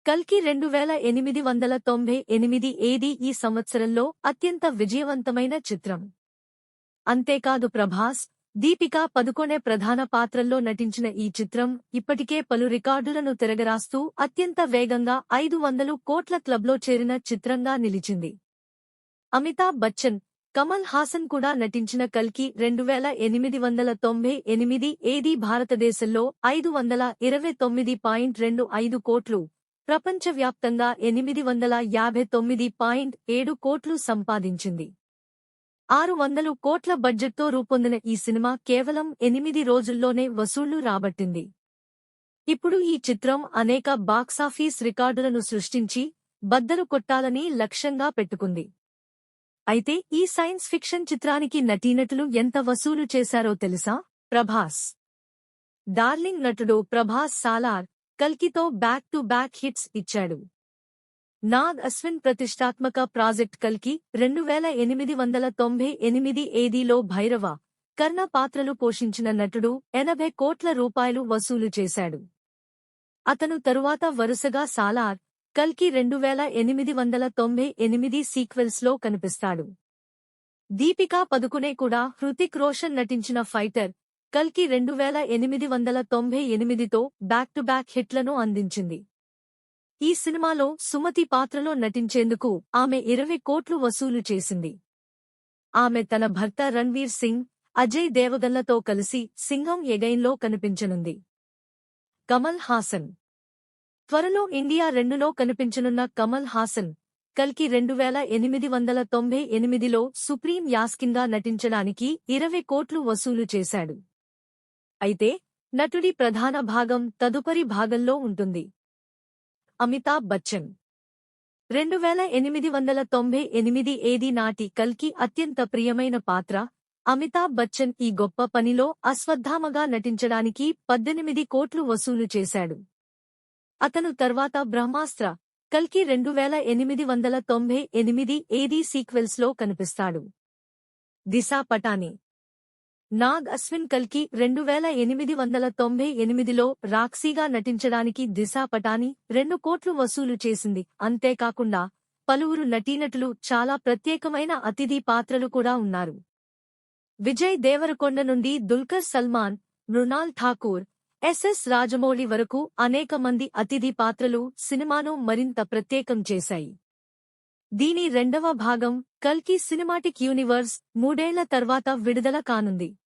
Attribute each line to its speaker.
Speaker 1: కల్కి 2898 ఏది ఈ సంవత్సరంలో అత్యంత విజయవంతమైన చిత్రం. అంతేకాదు ప్రభాస్, దీపికా పదుకొనె ప్రధాన పాత్రల్లో నటించిన ఈ చిత్రం ఇప్పటికే పలు రికార్డులను తిరగరాస్తూ అత్యంత వేగంగా 500 కోట్ల క్లబ్లో చేరిన చిత్రంగా నిలిచింది. అమితాబ్ బచ్చన్, కమల్ హాసన్ కూడా నటించిన కల్కి 2898 ఏది భారతదేశంలో 529.25 కోట్లు, ప్రపంచవ్యాప్తంగా 859.7 కోట్లు సంపాదించింది. 600 కోట్ల బడ్జెట్తో రూపొందిన ఈ సినిమా కేవలం 8 రోజుల్లోనే వసూళ్లు రాబట్టింది. ఇప్పుడు ఈ చిత్రం అనేక బాక్సాఫీస్ రికార్డులను సృష్టించి బద్దలు కొట్టాలని లక్ష్యంగా పెట్టుకుంది. అయితే ఈ సైన్స్ ఫిక్షన్ చిత్రానికి నటీనటులు ఎంత వసూలు చేశారో తెలుసా? ప్రభాస్, డార్లింగ్ నటుడు ప్రభాస్ సాలార్, కల్కితో బ్యాక్ టు బ్యాక్ హిట్స్ ఇచ్చాడు. నాగ్ అశ్విన్ ప్రతిష్టాత్మక ప్రాజెక్ట్ కల్కి 2898 ఏదీలో భైరవ, కర్ణ పాత్రలు పోషించిన నటుడు 80 కోట్ల రూపాయలు వసూలు చేశాడు. అతను తరువాత వరుసగా సాలార్, కల్కి 2898 సీక్వెల్స్ లో కనిపిస్తాడు. దీపికా పదుకునే కూడా హృతిక్ రోషన్ నటించిన ఫైటర్, కల్కి 2898తో బ్యాక్ టు బ్యాక్ హిట్లను అందించింది. ఈ సినిమాలో సుమతి పాత్రలో నటించేందుకు ఆమె 20 కోట్లు వసూలు చేసింది. ఆమె తన భర్త రణ్వీర్ సింగ్, అజయ్ దేవగన్లతో కలిసి సింఘం ఎగైన్లో కనిపించనుంది. కమల్ హాసన్, త్వరలో ఇండియా 2లో కనిపించనున్న కమల్ హాసన్, కల్కి 2898లో సుప్రీం యాస్కిన్గా నటించడానికి 20 కోట్లు వసూలు చేశాడు. అయితే నటుడి ప్రధాన భాగం తదుపరి భాగంలో ఉంటుంది. అమితాబ్ బచ్చన్, 2898 ఏది నాటి కల్కి అత్యంత ప్రియమైన పాత్ర. అమితాబ్ బచ్చన్ ఈ గొప్ప పనిలో అశ్వత్థామగా నటించడానికి 18 కోట్లు వసూలు చేశాడు. అతను తర్వాత బ్రహ్మాస్త్ర, కల్కి 2898 ఏదీ సీక్వెల్స్ లో కనిపిస్తాడు. దిశా పటాని, నాగ్ అశ్విన్ కల్కి 2898లో రాక్సీగా నటించడానికి దిశా పటాని 2 కోట్లు వసూలు చేసింది. అంతేకాకుండా పలువురు నటీనటులు చాలా ప్రత్యేకమైన అతిథి పాత్రలు కూడా ఉన్నారు. విజయ్ దేవరకొండ నుండి దుల్కర్ సల్మాన్, మృణాల్ ఠాకూర్, ఎస్.ఎస్. రాజమౌళి వరకు అనేక మంది అతిథి పాత్రలు సినిమాను మరింత ప్రత్యేకం చేశాయి. దీని 2వ భాగం కల్కి సినిమాటిక్ యూనివర్స్ 3 ఏళ్ల తర్వాత విడుదల కానుంది.